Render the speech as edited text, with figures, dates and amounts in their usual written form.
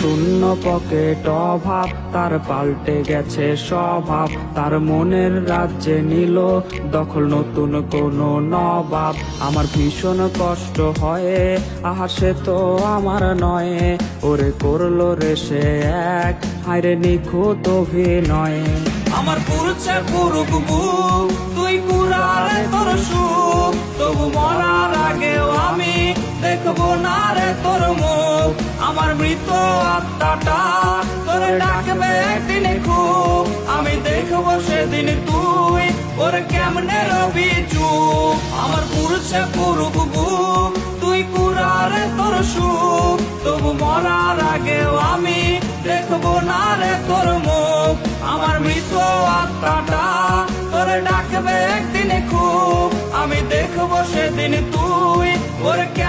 শূন্য পকেট অভাব, তার পাল্টে গেছে স্বভাব। তার মনের রাজ্যে নিল দখল নতুন কোনো নবাব। আমার ভীষণ কষ্ট হয়, আহা সে তো আমার নয়। ওরে করলো রে সে এক, হায়রে নিখুঁত অভিনয়। আমার পুরুষে পুরুক বুক, তুই কুড়ালে তোর সুখ। তবু মরার আগেও আমি দেখবো না রে তোর মুখ। আমার মৃত আত্মাটা তোরে ডাকবে একদিন খুব। আমি দেখবো সেদিন তুই ওরে কেমনে রবি চুপ। আমার পুরুষে পুরুক বুক, তুই কুড়ালে তোর সুখ। তবু মরার আগেও আমি দেখবো না রে তোর মুখ। আমার মৃত আত্মাটা তোরে ডাকবে একদিন খুব। আমি দেখবো সেদিন তুই ওরে কেমন